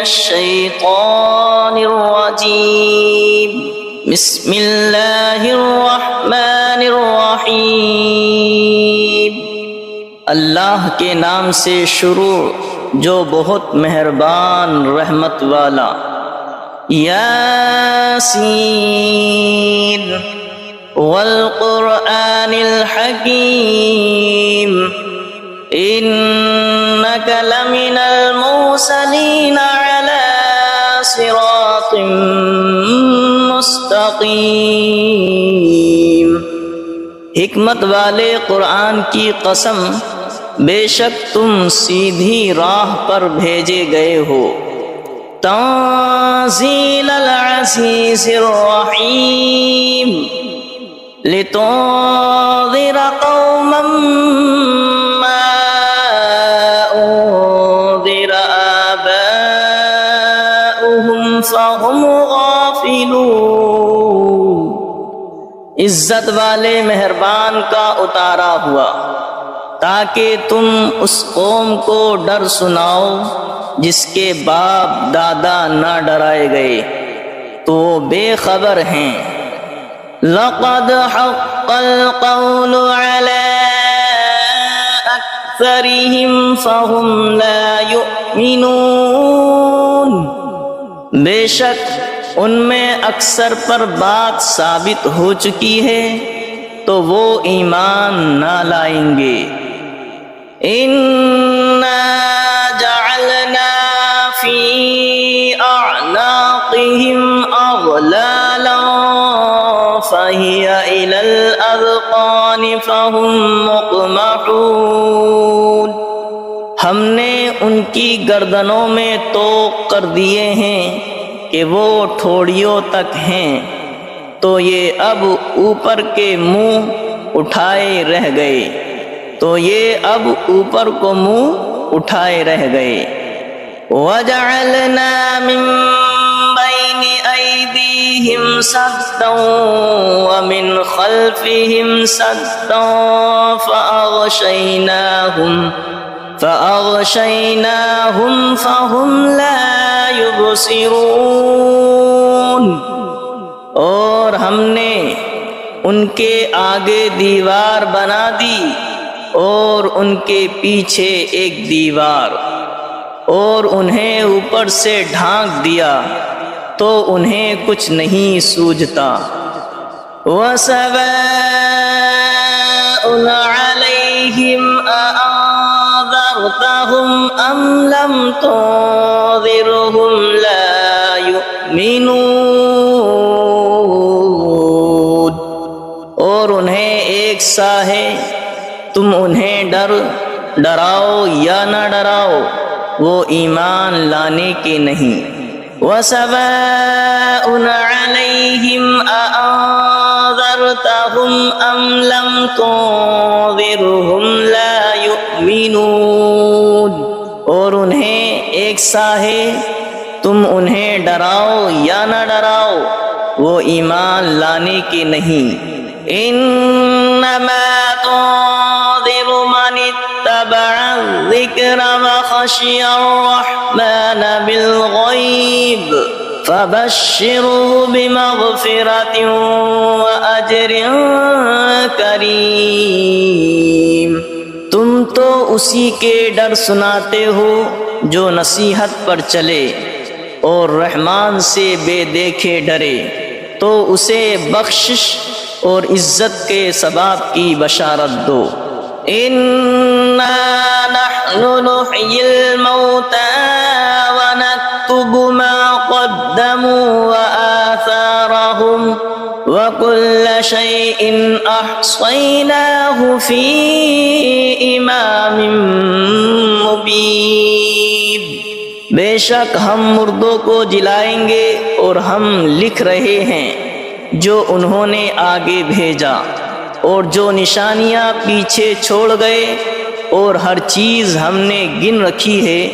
الشیطان الرجیم بسم اللہ الرحمن الرحیم اللہ کے نام سے شروع جو بہت مہربان رحمت والا۔ یاسین والقرآن الحکیم انک لمن المرسلین علی صراط مستقیم۔ حکمت والے قرآن کی قسم، بے شک تم سیدھی راہ پر بھیجے گئے ہو۔ تنزیل العزیز الرحیم لتنذر قوما ما انذر آباؤهم فهم غافلون۔ عزت والے مہربان کا اتارا ہوا تاکہ تم اس قوم کو ڈر سناؤ جس کے باپ دادا نہ ڈرائے گئے تو وہ بے خبر ہیں۔ لقد حق القول على اکثرهم فهم لا يؤمنون۔ بے شک ان میں اکثر پر بات ثابت ہو چکی ہے تو وہ ایمان نہ لائیں گے۔ اِنَّا جَعَلْنَا فِي أَعْنَاقِهِمْ أَغْلَالًا فَهِيَ إِلَى الْأَذْقَانِ فَهُمْ مُقْمَحُونَ۔ ہم نے ان کی گردنوں میں طوق کر دیے ہیں کہ وہ ٹھوڑیوں تک ہیں، تو یہ اب اوپر کے منہ اٹھائے رہ گئے، تو یہ اب اوپر کو منہ اٹھائے رہ گئے۔ وَجَعَلْنَا مِن بَيْنِ أَيْدِيهِمْ سَدًّا وَمِنْ خَلْفِهِمْ سَدًّا فَأَغْشَيْنَاهُمْ فَهُمْ لَا يُبْصِرُونَ۔ اور ہم نے ان کے آگے دیوار بنا دی اور ان کے پیچھے ایک دیوار، اور انہیں اوپر سے ڈھانک دیا تو انہیں کچھ نہیں سوجھتا۔ وَسَوَاءٌ عَلَيْهِمْ أَأَنذَرْتَهُمْ أَمْ لَمْ تُنذِرْهُمْ لَا يُؤْمِنُونَ۔ اور انہیں ایک سا ہے، تم انہیں ڈراؤ یا نہ ڈراؤ، وہ ایمان لانے کے نہیں۔ وَسَوَاءٌ عَلَيْهِمْ أَأَنذَرْتَهُمْ أَمْ لَمْ تُنذِرْهُمْ لَا يُؤْمِنُونَ۔ اور انہیں ایک سا ہے، تم انہیں ڈراؤ یا نہ ڈراؤ، وہ ایمان لانے کے نہیں۔ انما تنذر من اتبع الذکر وخشی الرحمن بالغیب فبشره بمغفرة وأجر کریم۔ تم تو اسی کے ڈر سناتے ہو جو نصیحت پر چلے اور رحمان سے بے دیکھے ڈرے، تو اسے بخشش اور عزت کے ثواب کی بشارت دو۔ اِنَّا نَحْنُ نُحْيِي الْمَوْتَى وَنَكْتُبُ مَا قَدَّمُوا وَآثَارَهُمْ وَكُلَّ شَيْءٍ أَحْصَيْنَاهُ فِي إِمَامٍ مُبِينٍ۔ بے شک ہم مردوں کو جلائیں گے اور ہم لکھ رہے ہیں جو انہوں نے آگے بھیجا اور جو نشانیاں پیچھے چھوڑ گئے، اور ہر چیز ہم نے گن رکھی ہے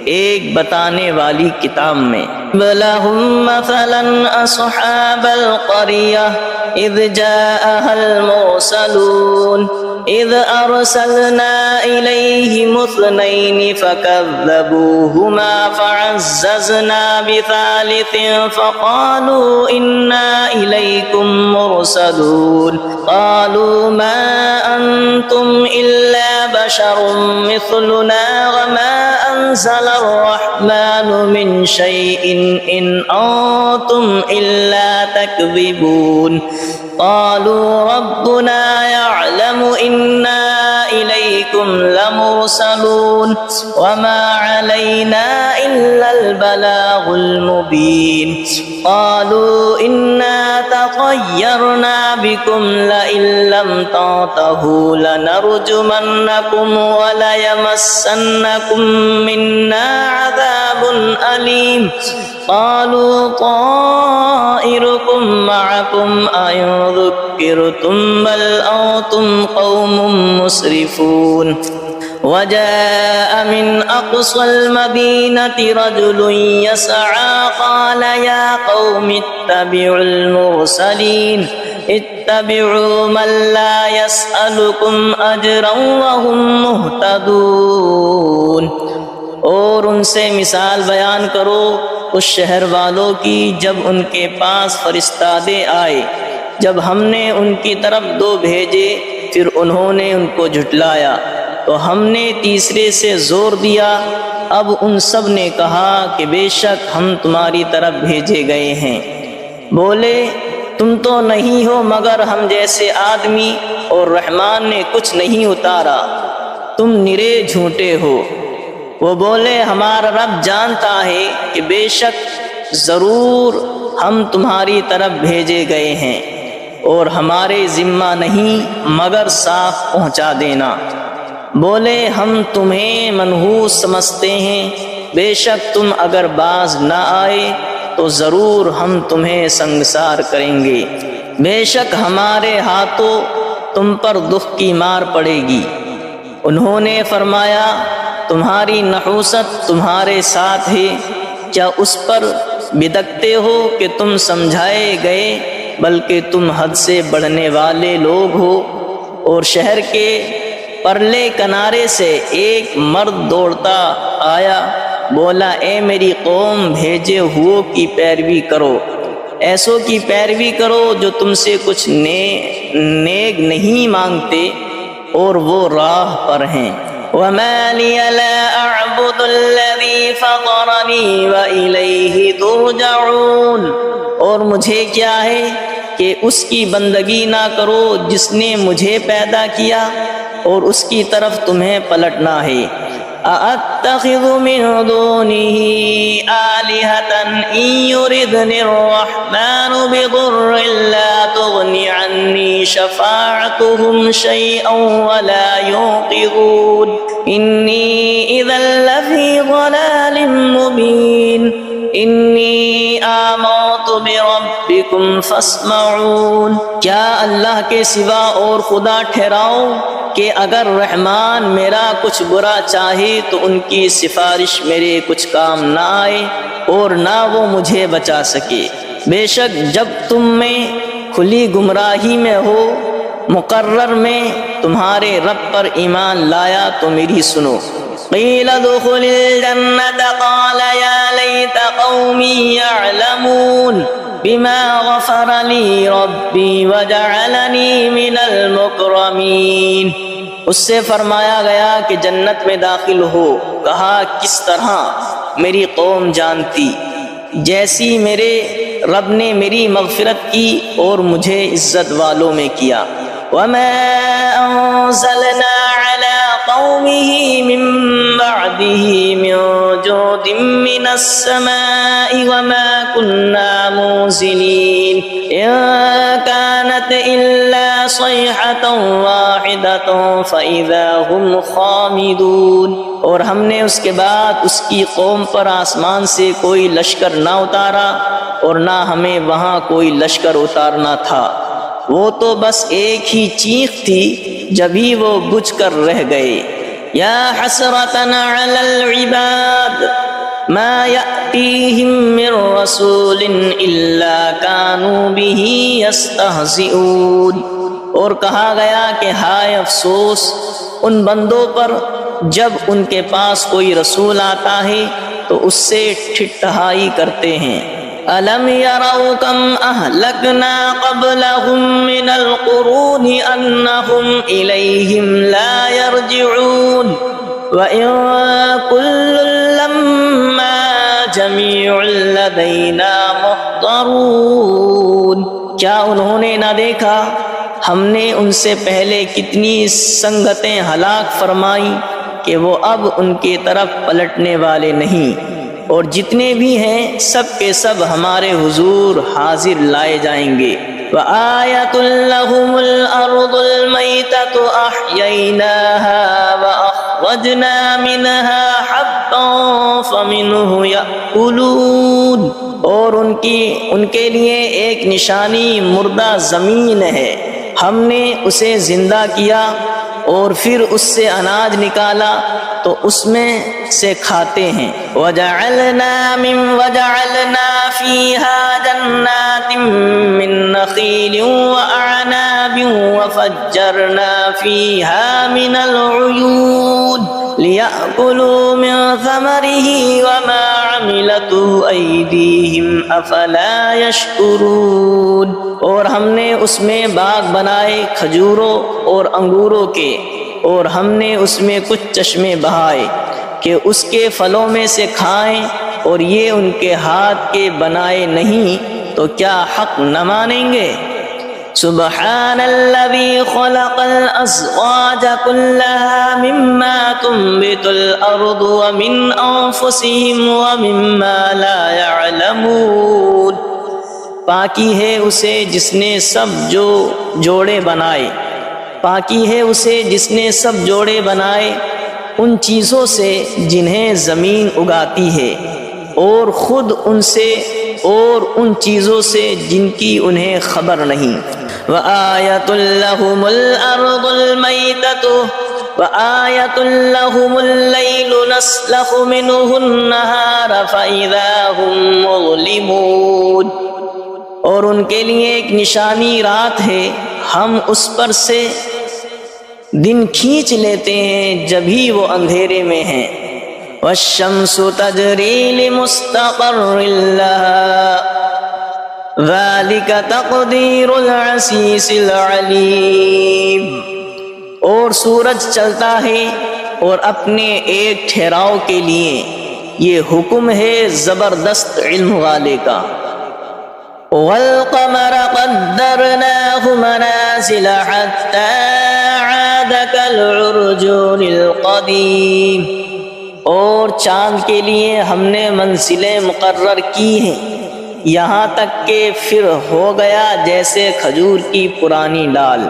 ایک بتانے والی کتاب میں۔ وَلَهُمْ مَثَلًا أَصْحَابَ الْقَرْيَةِ إِذْ جَاءَهَا الْمُرْسَلُونَ إذ أرسلنا إليهم اثنين فكذبوهما فعززنا بثالث فقالوا إنا إليكم مرسلون قالوا ما أنتم إلا بشر مثلنا وما أنزل الرحمن من شيء إن أنتم إلا تكذبون قالوا ربنا يعلم إنا إليكم لمرسلون وما علينا إلا البلاغ المبين قالوا إنا تطيرنا بكم لئن لم تنتهوا لنرجمنكم وليمسنكم منا عذاب أليم قالوا طائركم معكم أئن ذكرتم بل أنتم قوم مسرفون وجاء من أقصى المدينة رجل يسعى قال يا قوم اتبعوا المرسلين اتبعوا من لا يسألكم أجرا وهم مهتدون اور ان سے مثال بیان کرو اس شہر والوں کی جب ان کے پاس فرستادے آئے، جب ہم نے ان کی طرف دو بھیجے پھر انہوں نے ان کو جھٹلایا تو ہم نے تیسرے سے زور دیا۔ اب ان سب نے کہا کہ بے شک ہم تمہاری طرف بھیجے گئے ہیں۔ بولے تم تو نہیں ہو مگر ہم جیسے آدمی اور رحمان نے کچھ نہیں اتارا، تم نرے جھوٹے ہو۔ وہ بولے ہمارا رب جانتا ہے کہ بے شک ضرور ہم تمہاری طرف بھیجے گئے ہیں اور ہمارے ذمہ نہیں مگر صاف پہنچا دینا۔ بولے ہم تمہیں منحوس سمجھتے ہیں، بے شک تم اگر باز نہ آئے تو ضرور ہم تمہیں سنگسار کریں گے، بے شک ہمارے ہاتھوں تم پر دکھ کی مار پڑے گی۔ انہوں نے فرمایا تمہاری نحوست تمہارے ساتھ ہے، کیا اس پر بدکتے ہو کہ تم سمجھائے گئے، بلکہ تم حد سے بڑھنے والے لوگ ہو۔ اور شہر کے پرلے کنارے سے ایک مرد دوڑتا آیا، بولا اے میری قوم بھیجے ہوئوں کی پیروی کرو، ایسوں کی پیروی کرو جو تم سے کچھ نیک نہیں مانگتے اور وہ راہ پر ہیں۔ وَمَا لِيَ لَا أَعْبُدُ الَّذِي فَطَرَنِي وَإِلَيْهِ تُرْجَعُونَ، اور مجھے کیا ہے کہ اس کی بندگی نہ کرو جس نے مجھے پیدا کیا اور اس کی طرف تمہیں پلٹنا ہے۔ أَأَتَّخِذُ مِن دُونِهِ آلِهَةً إِن يُرِدْنِ الرَّحْمَنُ بِضُرٍّ لَّا تُغْنِ عَنِّي شَفَاعَتُهُمْ شَيْئًا وَلَا يُنقِذُونِ إِنِّي إِذًا لَّفِي ضَلَالٍ مُّبِينٍ إِنِّي آمَنتُ بِرَبِّكُمْ فَاسْمَعُونِ، کیا اللہ کے سوا اور خدا ٹھہراؤ کہ اگر رحمان میرا کچھ برا چاہے تو ان کی سفارش میرے کچھ کام نہ آئے اور نہ وہ مجھے بچا سکے۔ بے شک جب تم میں کھلی گمراہی میں ہو، مقرر میں تمہارے رب پر ایمان لایا تو میری سنو۔ قیل ادخل الجنة قال یا لیت قومی یعلمون بما غفر لی ربی وجعلنی من المکرمین، اس سے فرمایا گیا کہ جنت میں داخل ہو۔ کہا کس طرح میری قوم جانتی، جیسی میرے رب نے میری مغفرت کی اور مجھے عزت والوں میں کیا۔ وما انزلنا على قومه من بعده من جود من السماء وما كنا منزلين إن كانت إلا صيحة واحدة فإذا هم خامدون، اور ہم نے اس کے بعد اس کی قوم پر آسمان سے کوئی لشکر نہ اتارا اور نہ ہمیں وہاں کوئی لشکر اتارنا تھا، وہ تو بس ایک ہی چیخ تھی جبھی وہ بجھ کر رہ گئے۔ یا حسرتنا علی العباد ما یأتیہم من رسول الا کانوا به یستہزئون، اور کہا گیا کہ ہائے افسوس ان بندوں پر جب ان کے پاس کوئی رسول آتا ہے تو اس سے ٹھٹھائی کرتے ہیں۔ أَلَمْ يَرَوْا كَمْ أَهْلَكْنَا قَبْلَهُمْ مِنَ الْقُرُونِ أَنَّهُمْ إِلَيْهِمْ لَا يَرْجِعُونَ وَإِن كُلٌّ لَّمَّا جَمِيعٌ لَّدَيْنَا مُحْضَرُونَ۔ کیا انہوں نے نہ دیکھا ہم نے ان سے پہلے کتنی سنگتیں ہلاک فرمائی کہ وہ اب ان کی طرف پلٹنے والے نہیں، اور جتنے بھی ہیں سب کے سب ہمارے حضور حاضر لائے جائیں گے۔ وَآيَةٌ لَّهُمُ الْأَرْضُ الْمَيْتَةُ أَحْيَيْنَاهَا وَأَخْرَجْنَا مِنْهَا حَبًّا فَمِنْهُ يَأْكُلُونَ۔ اور ان کے لیے ایک نشانی مردہ زمین ہے، ہم نے اسے زندہ کیا اور پھر اس سے اناج نکالا تو اس میں سے کھاتے ہیں۔ وَجَعَلْنَا فِيهَا جَنَّاتٍ مِّن نَّخِيلٍ وَأَعْنَابٍ وَفَجَّرْنَا فِيهَا مِنَ الْعُيُونِ لِيَأْكُلُوا مِن ثَمَرِهِ وَمَا عَمِلَتْهُ أَيْدِيهِمْ أَفَلَا يَشْكُرُونَ۔ اور ہم نے اس میں باغ بنائے کھجوروں اور انگوروں کے، اور ہم نے اس میں کچھ چشمے بہائے کہ اس کے پھلوں میں سے کھائیں، اور یہ ان کے ہاتھ کے بنائے نہیں تو کیا حق نہ مانیں گے؟ سبحان الذي خلق الأزواج كلها مما تنبت الأرض ومن أنفسهم ومما لا يعلمون۔ پاکی ہے اسے جس نے سب جوڑے بنائے، پاکی ہے اسے جس نے سب جوڑے بنائے ان چیزوں سے جنہیں زمین اگاتی ہے، اور خود ان سے اور ان چیزوں سے جن کی انہیں خبر نہیں۔ وَآيَةٌ لَّهُمُ الْأَرْضُ الْمَيْتَةُ وَآيَةٌ لَّهُمُ اللَّيْلُ نَسْلَخُ مِنْهُ النَّهَارَ فَإِذَا هُمْ مُظْلِمُونَ۔ اور ان کے لیے ایک نشانی رات ہے، ہم اس پر سے دن کھینچ لیتے ہیں جبھی وہ اندھیرے میں ہیں۔ وَالشَّمْسُ تَجْرِي لِمُسْتَقَرٍّ لَّهَا ذَلِكَ تَقْدِيرُ الْعَزِيزِ الْعَلِيمِ۔ اور سورج چلتا ہے اور اپنے ایک ٹھہراؤ کے لیے، یہ حکم ہے زبردست علم والے کا۔ وَالْقَمَرَ قَدَّرْنَاهُ مَنَازِلَ حَتَّى عَادَ كَالْعُرْجُونِ الْقَدِيمِ۔ اور چاند کے لیے ہم نے منزلیں مقرر کی ہیں یہاں تک کہ پھر ہو گیا جیسے کھجور کی پرانی ڈال۔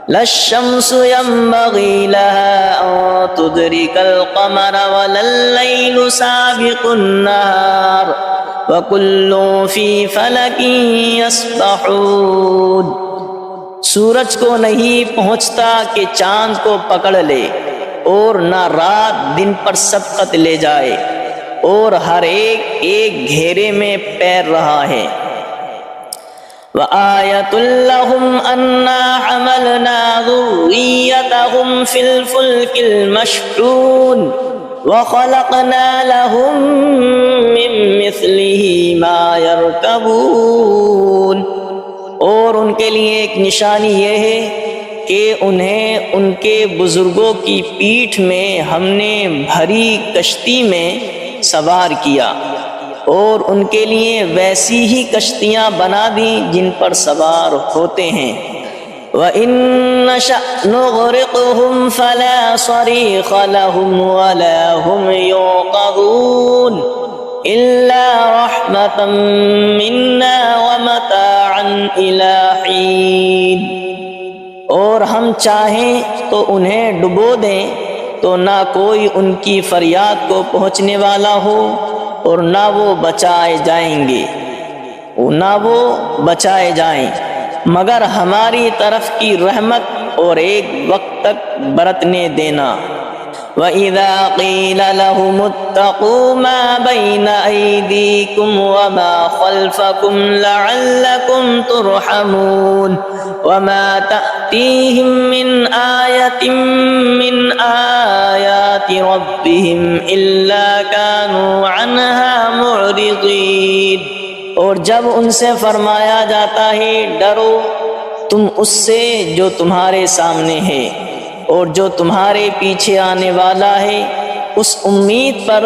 لَا الشَّمْسُ يَنبَغِي لَهَا أَن تُدْرِكَ الْقَمَرَ وَلَا اللَّيْلُ سَابِقُ النَّهَارِ وَكُلٌّ فِي فَلَكٍ يَسْبَحُونَ۔ سورج کو نہیں پہنچتا کہ چاند کو پکڑ لے، اور نہ رات دن پر سبقت لے جائے، اور ہر ایک گھیرے میں پیر رہا ہے۔ وَآيَةٌ لَّهُمْ أَنَّا حَمَلْنَا ذُرِّيَّتَهُمْ فِي الْفُلْكِ الْمَشْحُونِ وَخَلَقْنَا لَهُم مِّن مِّثْلِهِ مَا يَرْكَبُونَ۔ اور ان کے لیے ایک نشانی یہ ہے کہ انہیں ان کے بزرگوں کی پیٹھ میں ہم نے بھری کشتی میں سوار کیا، اور ان کے لیے ویسی ہی کشتیاں بنا دیں جن پر سوار ہوتے ہیں۔ وَإِن نَّشَأْ نُغْرِقْهُمْ فَلَا صَرِيخَ لَهُمْ وَلَا هُمْ يُنقَذُونَ إِلَّا رَحْمَةً مِّنَّا وَمَتَاعًا إِلَىٰ حِينٍ۔ اور ہم چاہیں تو انہیں ڈبو دیں تو نہ کوئی ان کی فریاد کو پہنچنے والا ہو، اور نہ وہ بچائے جائیں مگر ہماری طرف کی رحمت اور ایک وقت تک برتنے دینا۔ وَإِذَا قِيلَ لَهُمُ اتَّقُوا مَا بَيْنَ أَيْدِيكُمْ وَمَا خَلْفَكُمْ لَعَلَّكُمْ تُرْحَمُونَ وَمَا تَأْتِيهِمْ مِنْ آيَةٍ مِنْ آيَاتِ رَبِّهِمْ إِلَّا كَانُوا عَنْهَا مُعْرِضِينَ۔ اور جب ان سے فرمایا جاتا ہے ڈرو تم اس سے جو تمہارے سامنے ہے اور جو تمہارے پیچھے آنے والا ہے، اس امید پر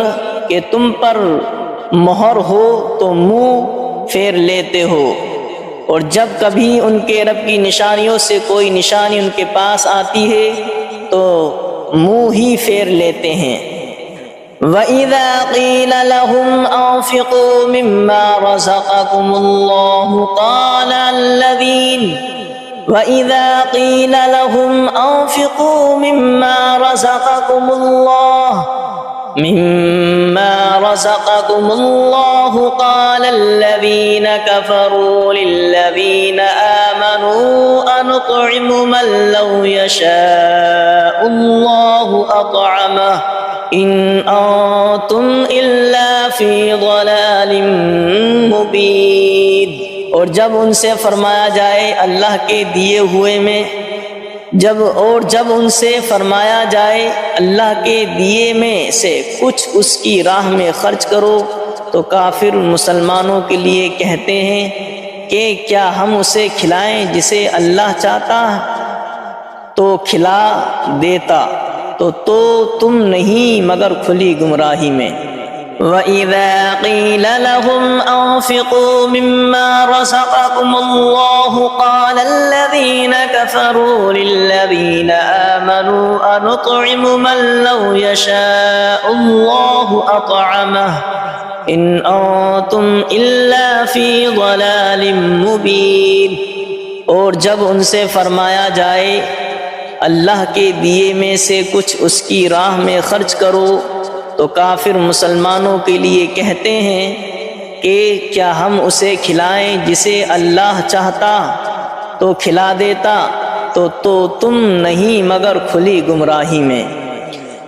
کہ تم پر مہر ہو تو منہ پھیر لیتے ہو، اور جب کبھی ان کے رب کی نشانیوں سے کوئی نشانی ان کے پاس آتی ہے تو منہ ہی پھیر لیتے ہیں۔ وَإِذَا قِيلَ لَهُمْ أَنفِقُوا مِمَّا رَزَقَكُمُ اللَّهُ وَإِذَا قِيلَ لَهُمْ أَنفِقُوا مِمَّا رَزَقَكُمُ اللَّهُ قَالَ الَّذِينَ كَفَرُوا لِلَّذِينَ آمَنُوا أَنُطْعِمُ مَن لَّوْ يَشَاءُ اللَّهُ أَطْعَمَهُ إِنْ أَنتُمْ إِلَّا فِي ضَلَالٍ مُّبِينٍ۔ اور جب ان سے فرمایا جائے اللہ کے دیے ہوئے میں جب ان سے فرمایا جائے اللہ کے دیے میں سے کچھ اس کی راہ میں خرچ کرو تو کافر مسلمانوں کے لیے کہتے ہیں کہ کیا ہم اسے کھلائیں جسے اللہ چاہتا تو کھلا دیتا، تو تم نہیں مگر کھلی گمراہی میں۔ وَإِذَا قِيلَ لَهُمْ أَنفِقُوا مِمَّا رَزَقَكُمُ اللَّهُ قَالَ الَّذِينَ كَفَرُوا لِلَّذِينَ آمَنُوا أَنُطْعِمُ مَن لَّوْ يَشَاءُ اللَّهُ أَطْعَمَهُ إِنْ أَنتُمْ إِلَّا فِي ضَلَالٍ مُّبِينٍ۔ اور جب ان سے فرمایا جائے اللہ کے دیے میں سے کچھ اس کی راہ میں خرچ کرو تو کافر مسلمانوں کے لیے کہتے ہیں کہ کیا ہم اسے کھلائیں جسے اللہ چاہتا تو کھلا دیتا، تو تم نہیں مگر کھلی گمراہی میں۔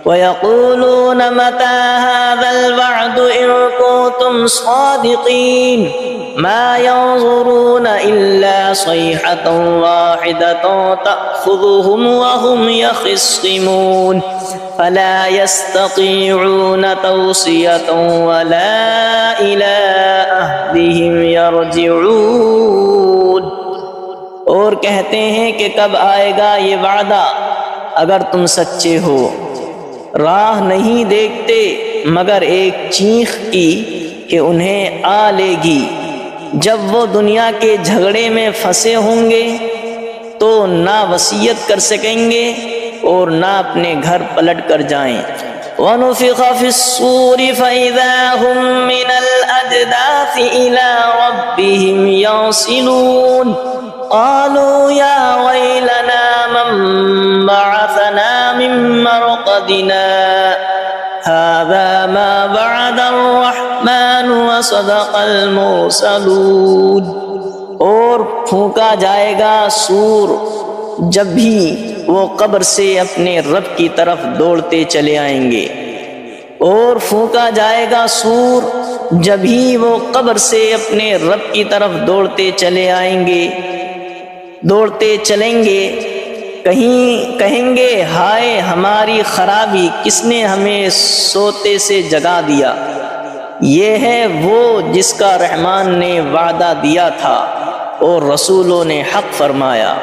وَيَقُولُونَ مَتَىٰ هَٰذَا الْوَعْدُ إِن كُنتُمْ صَادِقِينَ مَا يَنظُرُونَ إِلَّا صَيْحَةً وَاحِدَةً تَأْخُذُهُمْ وَهُمْ يَخِصِّمُونَ فَلَا يَسْتَطِيعُونَ تَوْصِيَةً وَلَا إِلَىٰ أَهْلِهِمْ يَرْجِعُونَ۔ اور کہتے ہیں کہ کب آئے گا یہ وعدہ اگر تم سچے ہو، راہ نہیں دیکھتے مگر ایک چیخ کی کہ انہیں آ لے گی، جب وہ دنیا کے جھگڑے میں پھنسے ہوں گے تو نہ وصیت کر سکیں گے اور نہ اپنے گھر پلٹ کر جائیں۔ وَنُفِخَ فِي الصُّورِ فَإِذَا هُم مِّنَ الْأَجْدَاثِ إِلَىٰ رَبِّهِمْ يَنسِلُونَ قَالُوا يَا وَيْلَنَا مَن بَعَثَنَا مِن مَّرْقَدِنَا هَٰذَا مَا وَعَدَ الرَّحْمَٰنُ وَصَدَقَ الْمُرْسَلُونَ۔ اور پھونکا جائے گا سور جب بھی وہ قبر سے اپنے رب کی طرف دوڑتے چلے آئیں گے، اور پھونکا جائے گا سور جب ہی وہ قبر سے اپنے رب کی طرف دوڑتے چلیں گے، کہیں گے ہائے ہماری خرابی، کس نے ہمیں سوتے سے جگا دیا۔ یہ ہے وہ جس کا رحمان نے وعدہ دیا تھا اور رسولوں نے حق فرمایا۔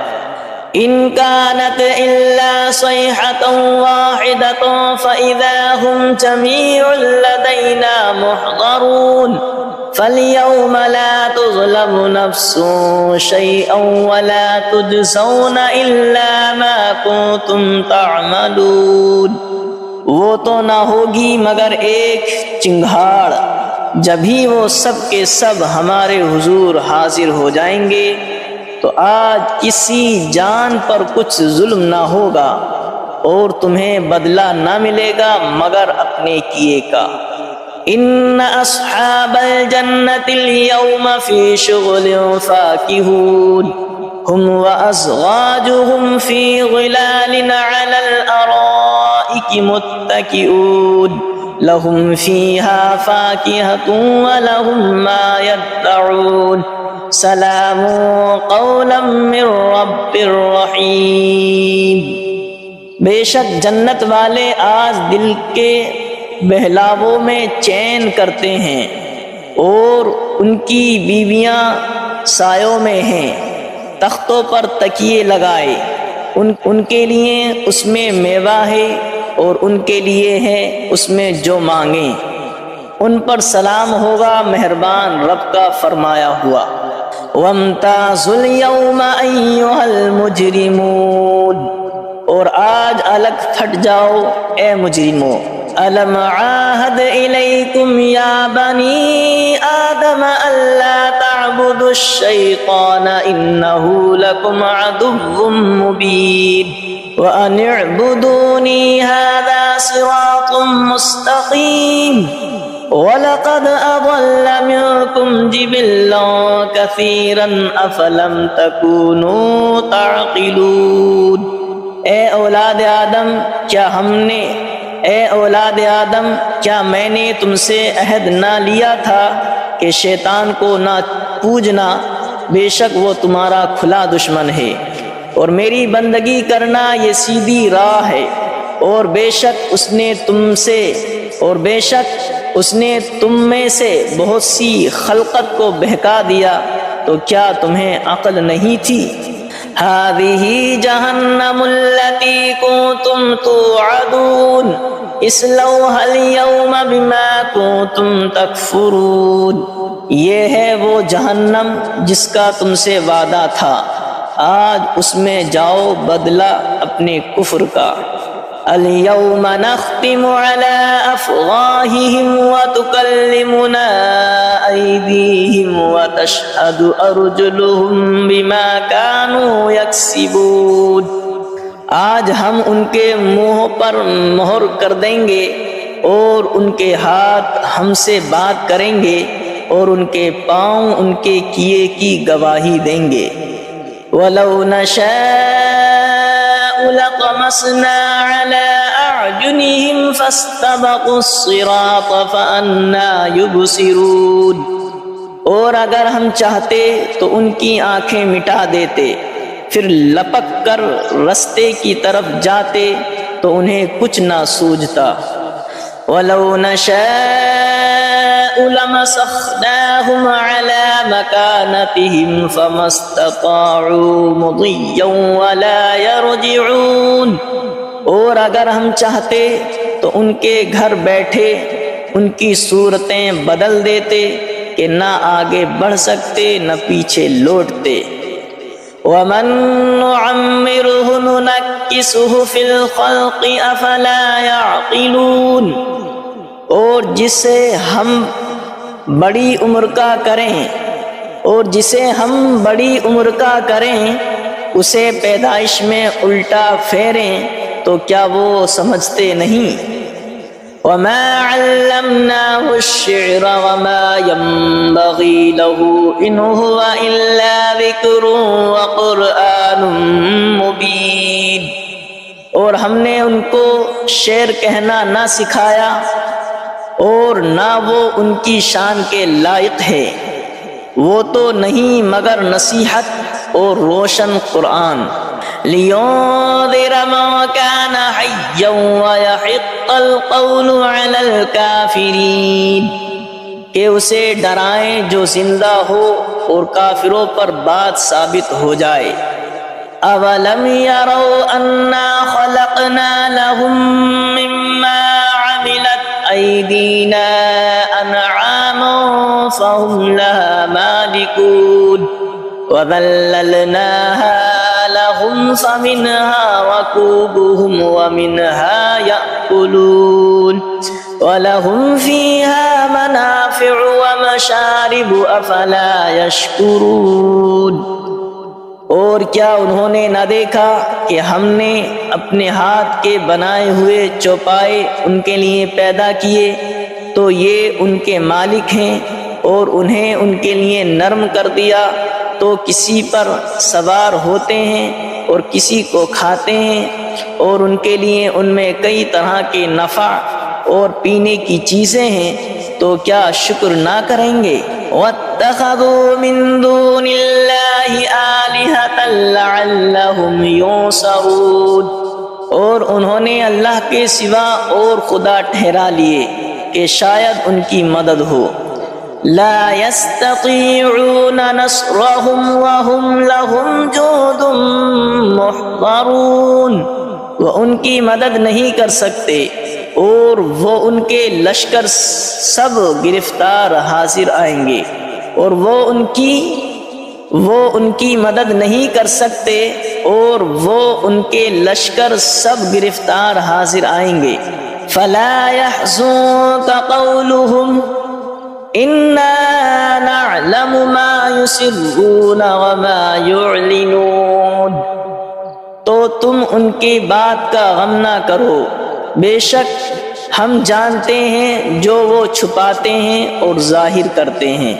إِن كَانَتْ إِلَّا صَيْحَةً وَاحِدَةً فَإِذَا هُمْ جَمِيعٌ لَّدَيْنَا مُحْضَرُونَ فَالْيَوْمَ لَا تُظْلَمُ نَفْسٌ شَيْئًا وَلَا تُجْزَوْنَ إِلَّا مَا كُنتُمْ تَعْمَلُونَ۔ وہ تو نہ ہوگی مگر ایک چنگھاڑ، جبھی وہ سب کے سب ہمارے حضور حاضر ہو جائیں گے تو آج کسی جان پر کچھ ظلم نہ ہوگا اور تمہیں بدلہ نہ ملے گا مگر اپنے کیے کا۔ ان اصحاب الجنة اليوم في شغل فاكهون هم وازواجهم في ظلال على الارائك الارائك متكئون لهم فيها فاكهة ولهم ما يدعون سلام قولا من رب رحیم۔ بے شک جنت والے آج دل کے بہلاووں میں چین کرتے ہیں، اور ان کی بیویاں سایوں میں ہیں، تختوں پر تکیے لگائے، ان کے لیے اس میں میوہ ہے اور ان کے لیے ہے اس میں جو مانگیں، ان پر سلام ہوگا مہربان رب کا فرمایا ہوا۔ وَامْتَازُوا الْيَوْمَ أَيُّهَا الْمُجْرِمُونَ، اور آج الگ پھٹ جاؤ اے مجرموں۔ أَلَمْ عَاهَدْ إِلَيْكُمْ يَا بَنِي آدَمَ أَلَّا تَعْبُدُوا الشَّيْطَانَ إِنَّهُ لَكُمْ عَدُوٌّ مُّبِينٌ وَأَنِ اعْبُدُونِي هَذَا صِرَاطٌ مُّسْتَقِيمٌ وَلَقَدْ أَضَلَّ مِنكُمْ جِبِلًّا كَثِيرًا أَفَلَمْ تَكُونُوا تَعْقِلُونَ۔ اے اولاد آدم کیا میں نے تم سے عہد نہ لیا تھا کہ شیطان کو نہ پوجنا، بے شک وہ تمہارا کھلا دشمن ہے، اور میری بندگی کرنا یہ سیدھی راہ ہے، اور بے شک اس نے تم میں سے بہت سی خلقت کو بہکا دیا، تو کیا تمہیں عقل نہیں تھی؟ هذه جہنم التي كنتم توعدون اصلوها اليوم بما كنتم تکفرون، یہ ہے وہ جہنم جس کا تم سے وعدہ تھا، آج اس میں جاؤ بدلہ اپنے کفر کا۔ اليوم نختم على أفواههم وتكلمنا أيديهم وتشهد أرجلهم بما كانوا يكسبون، آج ہم ان کے منہ پر مہر کر دیں گے، اور ان کے ہاتھ ہم سے بات کریں گے، اور ان کے پاؤں ان کے کیے کی گواہی دیں گے۔ وَلَوْ نَشَاءُ لَطَمَسْنَا عَلَىٰ أَعْيُنِهِمْ فَاسْتَبَقُوا الصِّرَاطَ فَأَنَّىٰ يُبْصِرُونَ، اور اگر ہم چاہتے تو ان کی آنکھیں مٹا دیتے، پھر لپک کر رستے کی طرف جاتے تو انہیں کچھ نہ سوجھتا۔ وَلَوْ نَشَاءُ لَمَسَخْنَاهُمْ عَلَىٰ مَكَانَتِهِمْ فَمَا اسْتَطَاعُوا مُضِيًّا وَلَا يَرْجِعُونَ، اور اگر ہم چاہتے تو ان کے گھر بیٹھے ان کی صورتیں بدل دیتے کہ نہ آگے بڑھ سکتے نہ پیچھے لوٹتے۔ وَمَن نُّعَمِّرْهُ نُنَكِّسْهُ فِي الْخَلْقِ أَفَلَا يَعْقِلُونَ، اور جسے ہم بڑی عمر کا کریں اسے پیدائش میں الٹا پھیریں تو کیا وہ سمجھتے نہیں؟ وَمَا عَلَّمْنَاهُ الشِّعْرَ وَمَا يَنبَغِي لَهُ إِنْ هُوَ إِلَّا ذِكْرٌ وَقُرْآنٌ مُبِينٌ، اور ہم نے ان کو شعر کہنا نہ سکھایا، اور نہ وہ ان کی شان کے لائق ہے، وہ تو نہیں مگر نصیحت اور روشن قرآن۔ لِيُنذِرَ مَن كَانَ حَيًّا وَيَحِقَّ الْقَوْلُ عَلَى الْكَافِرِينَ، کہ اسے ڈرائیں جو زندہ ہو اور کافروں پر بات ثابت ہو جائے۔ أَوَلَمْ يَرَوْا أَنَّا خَلَقْنَا لَهُم مِّمَّا عَمِلَتْ أَيْدِينَا أَنْعَامًا فَهُمْ لَهَا مَالِكُونَ وَذَلَّلْنَاهَا لَهُمْ فَمِنْهَا رَكُوبُهُمْ وَمِنْهَا يَأْكُلُونَ وَلَهُمْ فِيهَا مَنَافِعُ وَمَشَارِبُ أَفَلَا يَشْكُرُونَ، اور کیا انہوں نے نہ دیکھا کہ ہم نے اپنے ہاتھ کے بنائے ہوئے چوپائے ان کے لیے پیدا کیے، تو یہ ان کے مالک ہیں، اور انہیں ان کے لیے نرم کر دیا تو کسی پر سوار ہوتے ہیں اور کسی کو کھاتے ہیں، اور ان کے لیے ان میں کئی طرح کے نفع اور پینے کی چیزیں ہیں، تو کیا شکر نہ کریں گے؟ وَاتَّخَذُوا مِن دُونِ اللَّهِ آلِهَةً لَعَلَّهُمْ يُنصَرُونَ، اور انہوں نے اللہ کے سوا اور خدا ٹھہرا لیے کہ شاید ان کی مدد ہو۔ لا يستطيعون نصرهم وهم لهم جند محضرون، وہ ان کی مدد نہیں کر سکتے اور وہ ان کے لشکر سب گرفتار حاضر آئیں گے، اور وہ ان کی مدد نہیں کر سکتے اور وہ ان کے لشکر سب گرفتار حاضر آئیں گے۔ فلا يحزنك قولهم انا نعلم ما يسرون وما يعلنون، تو تم ان کی بات کا غم نہ کرو، بے شک ہم جانتے ہیں جو وہ چھپاتے ہیں اور ظاہر کرتے ہیں۔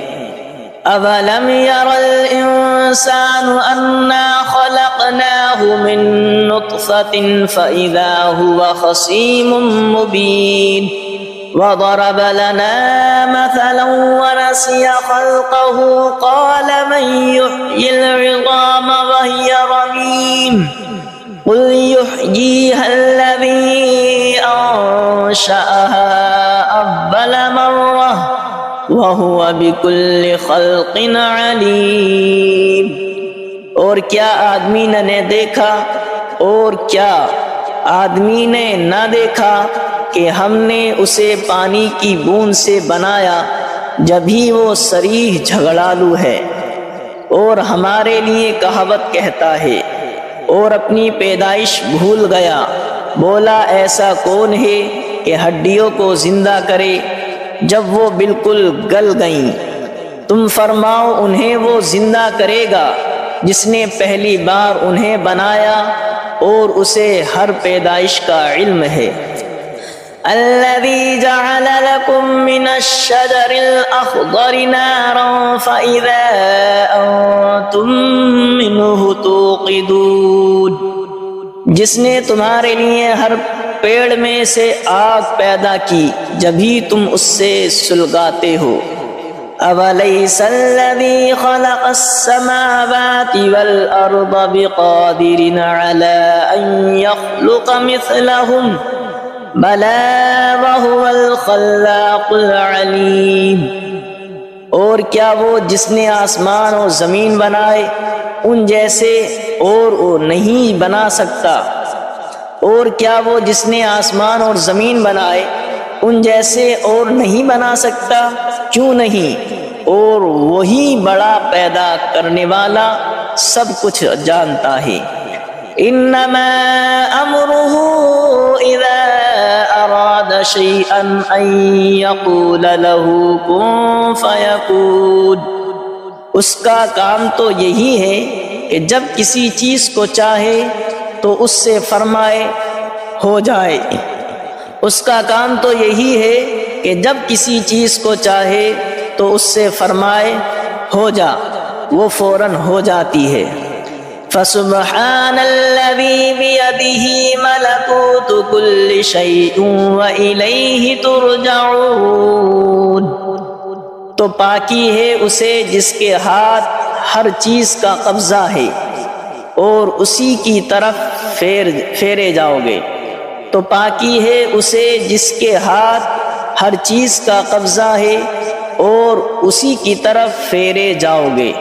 اولم ير الانسان انا خلقناه من نطفة فاذا هو خصيم مبين، وضرب لنا مثلا ونسي خلقه قال من يحيي العظام وهي رميم قل يحييها الذي أنشأها أول مرة وهو بكل خلق عليم، اور کیا آدمی نے دیکھا اور کیا آدمی نے نہ دیکھا کہ ہم نے اسے پانی کی بوند سے بنایا جبھی وہ صریح جھگڑالو ہے، اور ہمارے لیے کہاوت کہتا ہے اور اپنی پیدائش بھول گیا، بولا ایسا کون ہے کہ ہڈیوں کو زندہ کرے جب وہ بالکل گل گئیں؟ تم فرماؤ انہیں وہ زندہ کرے گا جس نے پہلی بار انہیں بنایا اور اسے ہر پیدائش کا علم ہے۔ الذي جعل لكم من الشجر الأخضر نارا فإذا أنتم منه توقدون، جس نے تمہارے لیے ہر پیڑ میں سے آگ پیدا کی جبھی تم اس سے سلگاتے ہو۔ أَوَلَيْسَ الَّذِي خَلَقَ السَّمَاوَاتِ وَالْأَرْضَ بِقَادِرٍ عَلَىٰ أَن يَخْلُقَ مِثْلَهُمْ بَلَىٰ وَهُوَ الْخَلَّاقُ الْعَلِيمُ، اور کیا وہ جس نے آسمان اور زمین بنائے ان جیسے اور وہ نہیں بنا سکتا؟ اور کیا وہ جس نے آسمان اور زمین بنائے ان جیسے اور نہیں بنا سکتا؟ کیوں نہیں، اور وہی بڑا پیدا کرنے والا سب کچھ جانتا ہے۔ انما امره اذا اراد شيئا ان يقول له كن فيكون، اس کا کام تو یہی ہے کہ جب کسی چیز کو چاہے تو اس سے فرمائے ہو جائے۔ اس کا کام تو یہی ہے کہ جب کسی چیز کو چاہے تو اس سے فرمائے ہو جا، وہ فوراً ہو جاتی ہے۔ فسبحان الذي بيده ملكوت كل شيء وإليه ترجعون، تو پاکی ہے اسے جس کے ہاتھ ہر چیز کا قبضہ ہے اور اسی کی طرف پھیرے جاؤ گے۔ تو پاکی ہے اسے جس کے ہاتھ ہر چیز کا قبضہ ہے اور اسی کی طرف پھیرے جاؤ گے۔